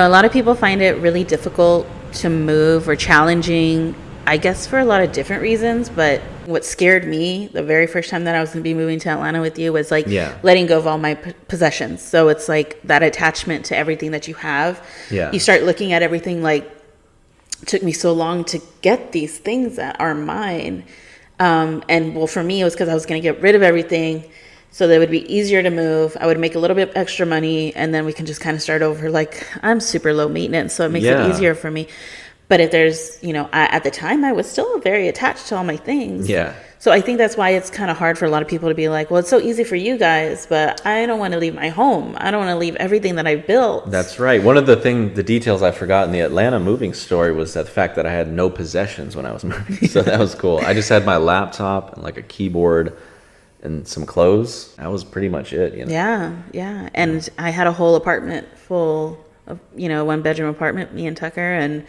A lot of people find it really difficult to move or challenging, I guess for a lot of different reasons. But what scared me the very first time that I was going to be moving to Atlanta with you was like letting go of all my possessions. So it's like that attachment to everything that you have. Yeah. You start looking at everything like, it took me so long to get these things that are mine. And well, for me, it was because I was going to get rid of everything so that it would be easier to move. I would make a little bit extra money, and then we can just kind of start over. Like, I'm super low maintenance, so it makes it easier for me. But if there's, at the time, I was still very attached to all my things. Yeah. So I think that's why it's kind of hard for a lot of people to be like, well, it's so easy for you guys, but I don't want to leave my home. I don't want to leave everything that I've built. That's right. One of the details I forgot in the Atlanta moving story was that the fact that I had no possessions when I was moving. So that was cool. I just had my laptop and like a keyboard and some clothes. That was pretty much it. Yeah. And I had a whole apartment full of, 1-bedroom apartment, me and Tucker, and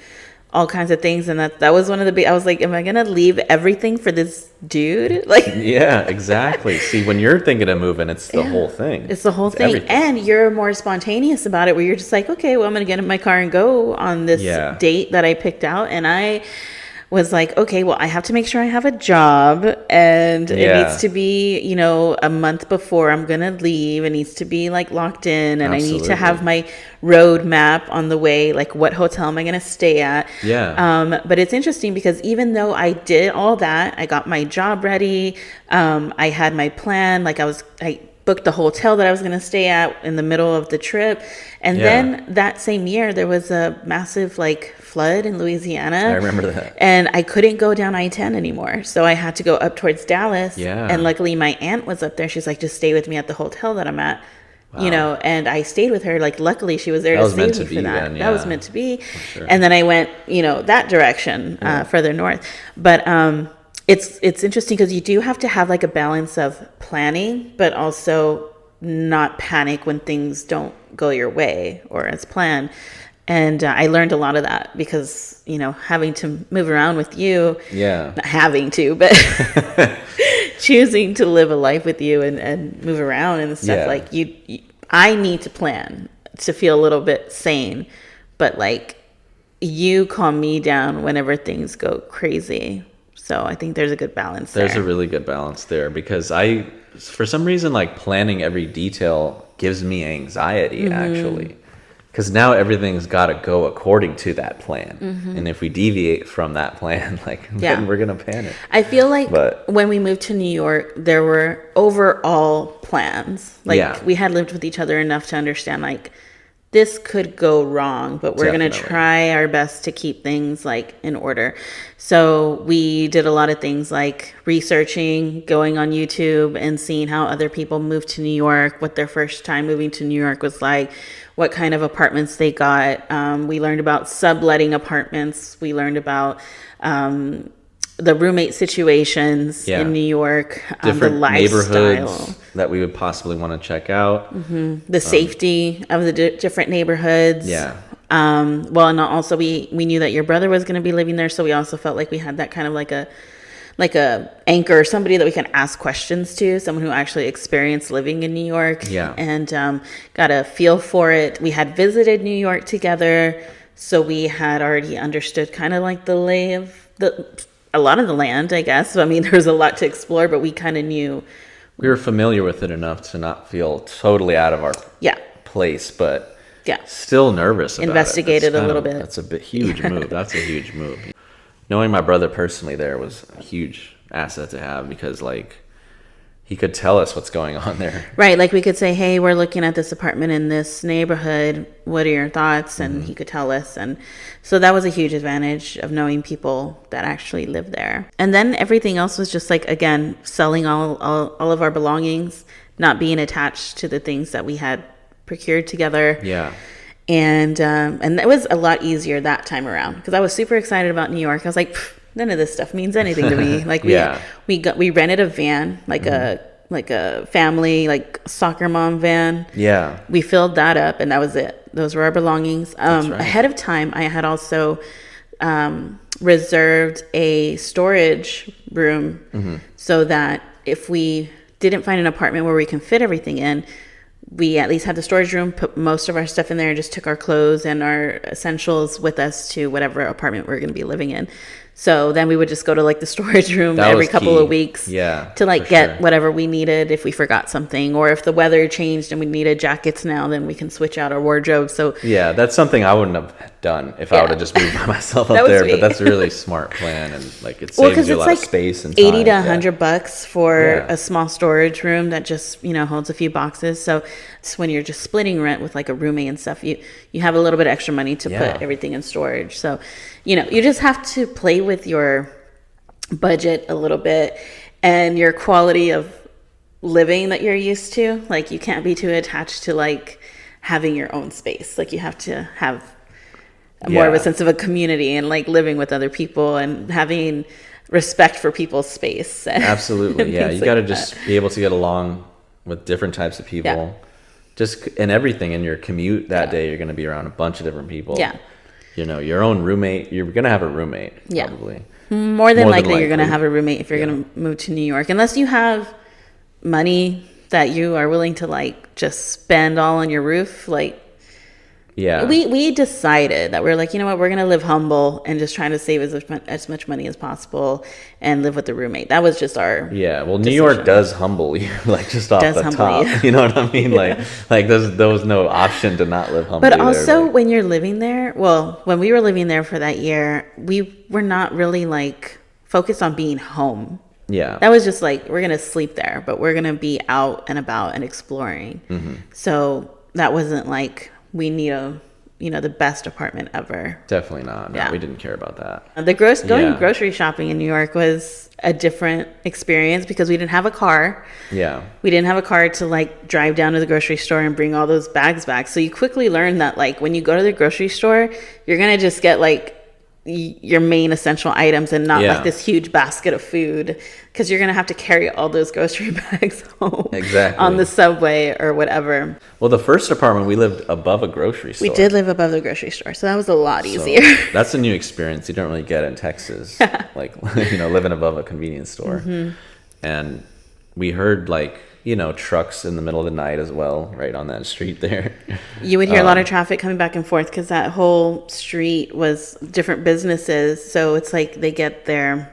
all kinds of things. And that was one of the big, I was like, am I going to leave everything for this dude? Like, yeah, exactly. See, when you're thinking of moving, it's the whole thing. It's the whole thing. Everything. And you're more spontaneous about it, where you're just like, okay, well, I'm going to get in my car and go on this date that I picked out. And I was like, okay, well, I have to make sure I have a job, and it needs to be, a month before I'm going to leave. It needs to be like locked in, and I need to have my road map on the way, like what hotel am I going to stay at? Yeah. But it's interesting because even though I did all that, I got my job ready. I had my plan. Like I booked the hotel that I was going to stay at in the middle of the trip. And then that same year, there was a massive flood in Louisiana. I remember that. And I couldn't go down I-10 anymore. So I had to go up towards Dallas. Yeah. And luckily my aunt was up there. She's like, just stay with me at the hotel that I'm at. Wow. And I stayed with her. Like, luckily she was there to save me for that. That was meant to be. Sure. And then I went, that direction, further north. But it's interesting because you do have to have like a balance of planning, but also not panic when things don't go your way or as planned. And I learned a lot of that because, having to move around with you, not having to, but choosing to live a life with you and move around and stuff, like I need to plan to feel a little bit sane, but like you calm me down whenever things go crazy. So I think there's a good balance there. There's a really good balance there because for some reason, like planning every detail gives me anxiety actually. Because now everything's got to go according to that plan. And if we deviate from that plan, then we're going to panic. I feel like when we moved to New York, there were overall plans. We had lived with each other enough to understand, this could go wrong, but we're going to try our best to keep things in order. So we did a lot of things like researching, going on YouTube and seeing how other people moved to New York, what their first time moving to New York was like, what kind of apartments they got. We learned about subletting apartments. We learned about the roommate situations in New York, different the lifestyle, neighborhoods that we would possibly want to check out, the safety of the different neighborhoods. And also we knew that your brother was going to be living there, so we also felt like we had that kind of like a anchor, somebody that we can ask questions to, someone who actually experienced living in New York, and got a feel for it. We had visited New York together, so we had already understood kind of like the lay of a lot of the land, I guess. I mean, there was a lot to explore, but we kind of knew. We were familiar with it enough to not feel totally out of our place, but still nervous about Investigated a little bit. That's a huge move. That's a huge move. Knowing my brother personally there was a huge asset to have because, he could tell us what's going on there. Right, we could say, hey, we're looking at this apartment in this neighborhood. What are your thoughts? And he could tell us. And so that was a huge advantage of knowing people that actually live there. And then everything else was just again, selling all of our belongings, not being attached to the things that we had procured together. Yeah. And it was a lot easier that time around because I was super excited about New York. I was like, none of this stuff means anything to me. We rented a van, a family soccer mom van. Yeah. We filled that up, and that was it. Those were our belongings. Right. Ahead of time, I had also reserved a storage room so that if we didn't find an apartment where we can fit everything in, we at least had the storage room, put most of our stuff in there, and just took our clothes and our essentials with us to whatever apartment we were going to be living in. So then we would just go to like the storage room every couple of weeks to like get whatever we needed if we forgot something, or if the weather changed and we needed jackets now, then we can switch out our wardrobe. So yeah, that's something I wouldn't have done if I would have just moved by myself up there. But that's a really smart plan, and like it saves you a lot of space and time. $80 to $100 for a small storage room that just, you know, holds a few boxes. So it's when you're just splitting rent with like a roommate and stuff, you have a little bit extra money to put everything in storage. So, you know, you just have to play with your budget a little bit and your quality of living that you're used to. Like, you can't be too attached to like having your own space. Like, you have to have more of a sense of a community and like living with other people and having respect for people's space. Absolutely. Yeah. You got to just be able to get along with different types of people. Yeah. Just in everything in your commute that day, you're going to be around a bunch of different people. Yeah. You know, your own roommate, you're going to have a roommate probably. More than likely you're going to have a roommate if you're going to move to New York, unless you have money that you are willing to like just spend all on your roof. Like, we decided that we're like, you know what, we're going to live humble and just trying to save as much money as possible and live with a roommate. That was just our decision. New York does humble you, like just off the top. You know what I mean? Like there was no option to not live humble. But also when you're living there, when we were living there for that year, we were not really like focused on being home. Yeah. That was just like, we're going to sleep there, but we're going to be out and about and exploring. Mm-hmm. So that wasn't like, we need the best apartment ever. Definitely not. No, we didn't care about that. Going grocery shopping in New York was a different experience because we didn't have a car. Yeah. We didn't have a car to like drive down to the grocery store and bring all those bags back. So you quickly learn that like when you go to the grocery store, you're going to just get like your main essential items and not like this huge basket of food, because you're going to have to carry all those grocery bags home on the subway or whatever. Well, the first apartment, we lived above a grocery store. We did live above the grocery store, so that was a lot easier. That's a new experience you don't really get in Texas, like, you know, living above a convenience store. Mm-hmm. And we heard like, you know, trucks in the middle of the night as well, right on that street there. You would hear a lot of traffic coming back and forth because that whole street was different businesses. So it's like they get their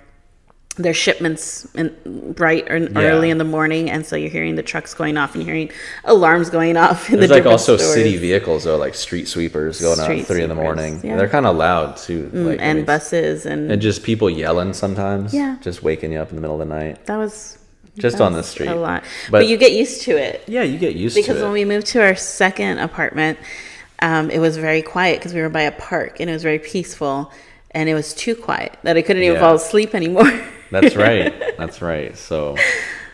shipments early in the morning, and so you're hearing the trucks going off and you're hearing alarms going off in the different stores. There's like also city vehicles or like street sweepers going out at 3 in the morning. Yeah. They're kind of loud too. Like, and buses and just people yelling sometimes. Yeah. Just waking you up in the middle of the night. That was just on the street. A lot. But you get used to it. Yeah, you get used to it. Because when we moved to our second apartment, it was very quiet because we were by a park and it was very peaceful, and it was too quiet that I couldn't even fall asleep anymore. That's right. That's right. So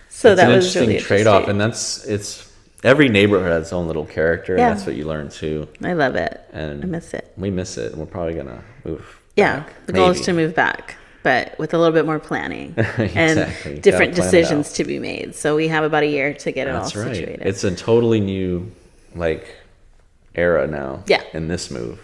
it's that an was interesting trade-off, and it's every neighborhood has its own little character, and that's what you learn too. I love it. And I miss it. We miss it, and we're probably gonna move. Yeah, the goal is to move back, but with a little bit more planning and different decisions to be made. So we have about a year to get it all situated. It's a totally new like era now. Yeah. In this move.